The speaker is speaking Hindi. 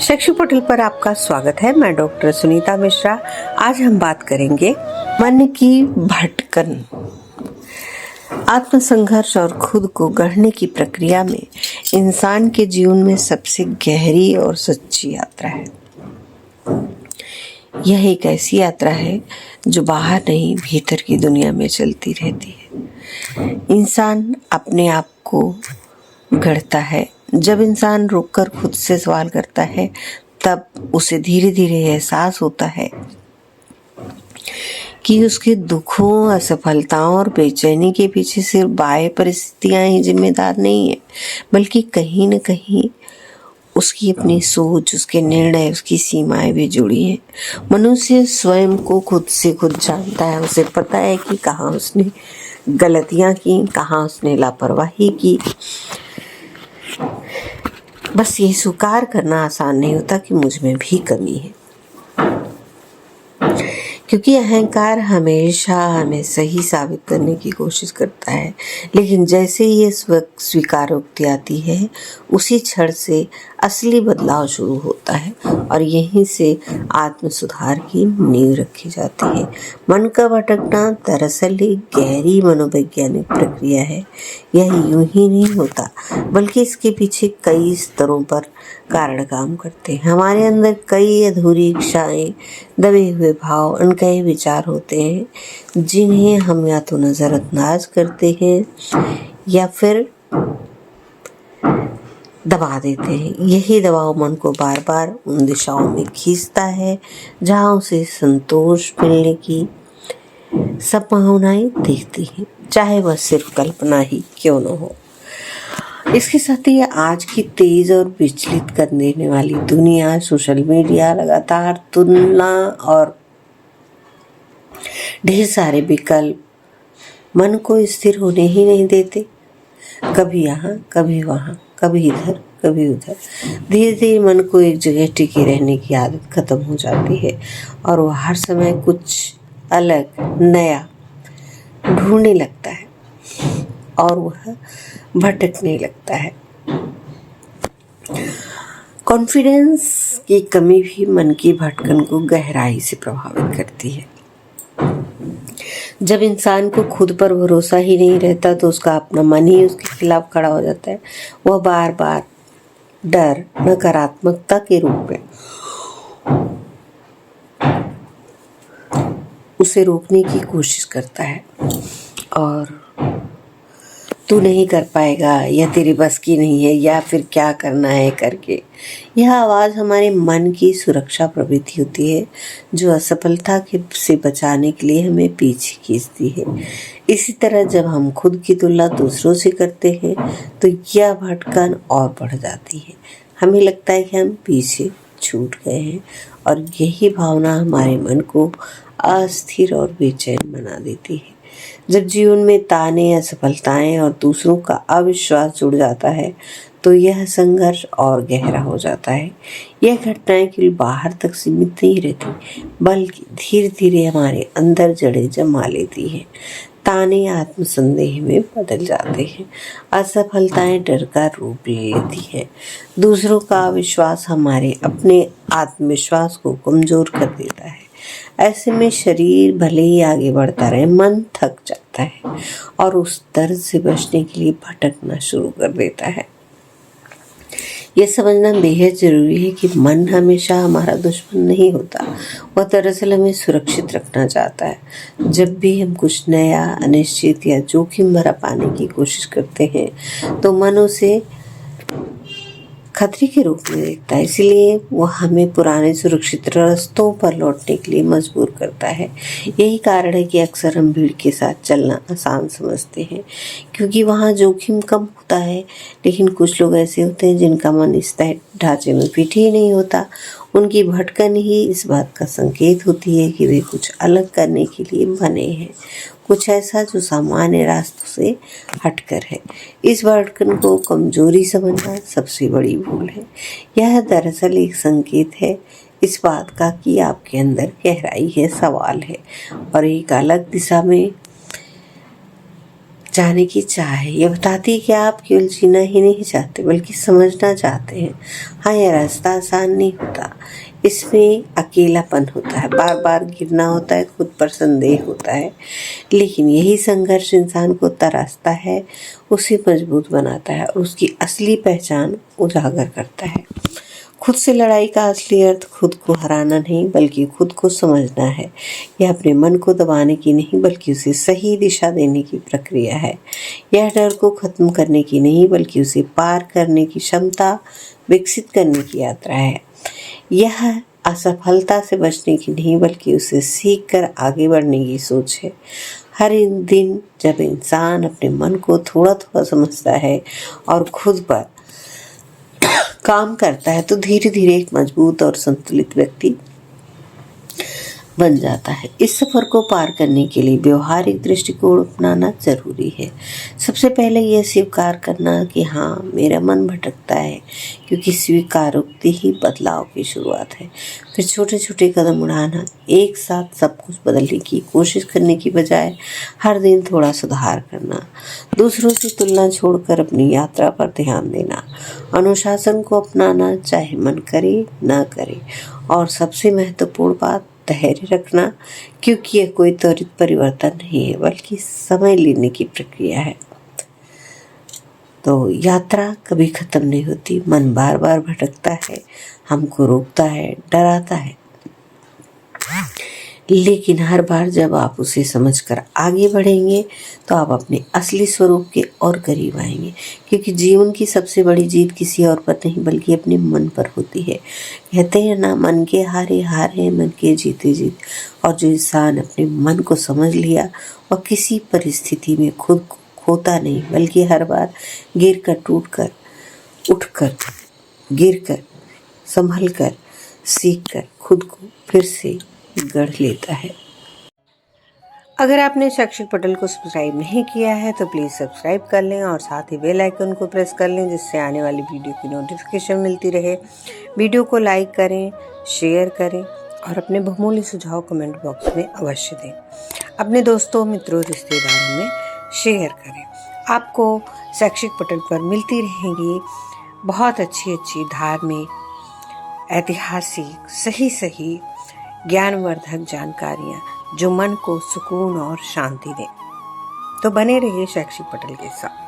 शैक्षिक पोर्टल पर आपका स्वागत है। मैं डॉक्टर सुनीता मिश्रा। आज हम बात करेंगे मन की भटकन। आत्मसंघर्ष और खुद को गढ़ने की प्रक्रिया में इंसान के जीवन में सबसे गहरी और सच्ची यात्रा है। यह एक ऐसी यात्रा है जो बाहर नहीं, भीतर की दुनिया में चलती रहती है। इंसान अपने आप को गढ़ता है। जब इंसान रुककर खुद से सवाल करता है, तब उसे धीरे धीरे एहसास होता है कि उसके दुखों, असफलताओं और बेचैनी के पीछे सिर्फ बाह्य परिस्थितियां ही जिम्मेदार नहीं है, बल्कि कहीं न कहीं उसकी अपनी सोच, उसके निर्णय, उसकी सीमाएं भी जुड़ी हैं। मनुष्य स्वयं को खुद से खुद जानता है। उसे पता है कि कहाँ उसने गलतियां की, कहाँ उसने लापरवाही की। बस ये स्वीकार करना आसान नहीं होता कि मुझ में भी कमी है, क्योंकि अहंकार हमेशा हमें सही साबित करने की कोशिश करता है। लेकिन जैसे ही ये स्वीकारोक्ति आती है, उसी क्षण से असली बदलाव शुरू होता है और यहीं से आत्म सुधार की नींव रखी जाती है। मन का भटकना दरअसल एक गहरी मनोवैज्ञानिक प्रक्रिया है। यह यूं ही नहीं होता, बल्कि इसके पीछे कई स्तरों पर कारण काम करते हैं। हमारे अंदर कई अधूरी इच्छाएं, दबे हुए भाव, अनकहे विचार होते हैं, जिन्हें हम या तो नजरअंदाज करते हैं या फिर दबा देते हैं। यही दबाव मन को बार बार उन दिशाओं में खींचता है जहां उसे संतोष मिलने की संभावनाएं दिखती हैं, चाहे वह सिर्फ कल्पना ही क्यों न हो। इसके साथ ही आज की तेज और विचलित कर देने वाली दुनिया, सोशल मीडिया, लगातार तुलना और ढेर सारे विकल्प मन को स्थिर होने ही नहीं देते। कभी यहाँ, कभी वहाँ, कभी इधर, कभी उधर। धीरे धीरे मन को एक जगह टिके रहने की आदत खत्म हो जाती है और वह हर समय कुछ अलग, नया ढूंढने लगता है और वह भटकने लगता है। कॉन्फिडेंस की कमी भी मन की भटकन को गहराई से प्रभावित करती है। जब इंसान को खुद पर भरोसा ही नहीं रहता, तो उसका अपना मन ही उसके खिलाफ खड़ा हो जाता है। वह बार बार डर, नकारात्मकता के रूप में उसे रोकने की कोशिश करता है और तू नहीं कर पाएगा, या तेरी बस की नहीं है, या फिर क्या करना है करके। यह आवाज़ हमारे मन की सुरक्षा प्रवृत्ति होती है, जो असफलता से बचाने के लिए हमें पीछे खींचती है। इसी तरह जब हम खुद की तुलना दूसरों से करते हैं, तो यह भटकन और बढ़ जाती है। हमें लगता है कि हम पीछे छूट गए हैं और यही भावना हमारे मन को अस्थिर और बेचैन बना देती है। जब जीवन में ताने, असफलताएं और दूसरों का अविश्वास जुड़ जाता है, तो यह संघर्ष और गहरा हो जाता है। यह घटनाएं केवल बाहर तक सीमित नहीं रहती, बल्कि धीरे धीरे हमारे अंदर जड़ें जमा लेती हैं। ताने आत्मसंदेह में बदल जाते हैं, असफलताएं डर का रूप ले लेती हैं, दूसरों का अविश्वास हमारे अपने आत्मविश्वास को कमजोर कर देता है। ऐसे में शरीर भले ही आगे बढ़ता रहे, मन थक जाता है और उस दर्द से बचने के लिए भटकना शुरू कर देता है। यह समझना बेहद जरूरी है कि मन हमेशा हमारा दुश्मन नहीं होता। वह दरअसल हमें सुरक्षित रखना चाहता है। जब भी हम कुछ नया, अनिश्चित या जोखिम भरा पाने की कोशिश करते हैं, तो मन उसे खतरे के रूप में देखता है। इसलिए वह हमें पुराने सुरक्षित रास्तों पर लौटने के लिए मजबूर करता है। यही कारण है कि अक्सर हम भीड़ के साथ चलना आसान समझते हैं, क्योंकि वहाँ जोखिम कम होता है। लेकिन कुछ लोग ऐसे होते हैं जिनका मन इस तय ढांचे में फिट ही नहीं होता। उनकी भटकन ही इस बात का संकेत होती है कि वे कुछ अलग करने के लिए बने हैं, कुछ ऐसा जो सामान्य रास्तों से हटकर है। इस भटकन को कमजोरी समझना सबसे बड़ी भूल है। यह दरअसल एक संकेत है इस बात का कि आपके अंदर गहराई है, सवाल है और एक अलग दिशा में जाने की चाह है। ये बताती है कि आप केवल जीना ही नहीं चाहते बल्कि समझना चाहते हैं। हाँ, यह रास्ता आसान नहीं होता, इसमें अकेलापन होता है, बार बार गिरना होता है, खुद पर संदेह होता है, लेकिन यही संघर्ष इंसान को तराशता है, उसे मजबूत बनाता है और उसकी असली पहचान उजागर करता है। खुद से लड़ाई का असली अर्थ खुद को हराना नहीं बल्कि खुद को समझना है। यह अपने मन को दबाने की नहीं बल्कि उसे सही दिशा देने की प्रक्रिया है। यह डर को खत्म करने की नहीं बल्कि उसे पार करने की क्षमता विकसित करने की यात्रा है। यह असफलता से बचने की नहीं बल्कि उसे सीख कर आगे बढ़ने की सोच है। हर दिन जब इंसान अपने मन को थोड़ा थोड़ा समझता है और खुद पर काम करता है तो धीरे धीरे एक मजबूत और संतुलित व्यक्ति बन जाता है। इस सफर को पार करने के लिए व्यवहारिक दृष्टिकोण अपनाना जरूरी है। सबसे पहले यह स्वीकार करना कि हाँ, मेरा मन भटकता है, क्योंकि स्वीकारोक्ति ही बदलाव की शुरुआत है। फिर छोटे छोटे कदम उठाना, एक साथ सब कुछ बदलने की कोशिश करने की बजाय हर दिन थोड़ा सुधार करना, दूसरों से तुलना छोड़कर अपनी यात्रा पर ध्यान देना, अनुशासन को अपनाना चाहे मन करे ना करे, और सबसे महत्वपूर्ण बात धैर्य रखना, क्योंकि यह कोई त्वरित परिवर्तन नहीं है बल्कि समय लेने की प्रक्रिया है। तो यात्रा कभी खत्म नहीं होती, मन बार बार भटकता है, हमको रोकता है, डराता है, लेकिन हर बार जब आप उसे समझकर आगे बढ़ेंगे तो आप अपने असली स्वरूप के और करीब आएंगे, क्योंकि जीवन की सबसे बड़ी जीत किसी और पर नहीं बल्कि अपने मन पर होती है। कहते हैं ना, मन के हारे हार है, मन के जीते जीत। और जो इंसान अपने मन को समझ लिया वह किसी परिस्थिति में खुद को खोता नहीं बल्कि हर बार गिर कर, टूट कर, उठ कर, गिर कर, संभल कर, सीख कर खुद को फिर से गढ़ लेता है। अगर आपने शैक्षिक पटल को सब्सक्राइब नहीं किया है तो प्लीज़ सब्सक्राइब कर लें और साथ ही बेल आइकन को प्रेस कर लें, जिससे आने वाली वीडियो की नोटिफिकेशन मिलती रहे। वीडियो को लाइक करें, शेयर करें और अपने बहुमूल्य सुझाव कमेंट बॉक्स में अवश्य दें। अपने दोस्तों, मित्रों, रिश्तेदारों में शेयर करें। आपको शैक्षिक पटल पर मिलती रहेंगी बहुत अच्छी अच्छी धार्मिक, ऐतिहासिक, सही ज्ञानवर्धक जानकारियाँ जो मन को सुकून और शांति दें। तो बने रहिए शैक्षिक पटल के साथ।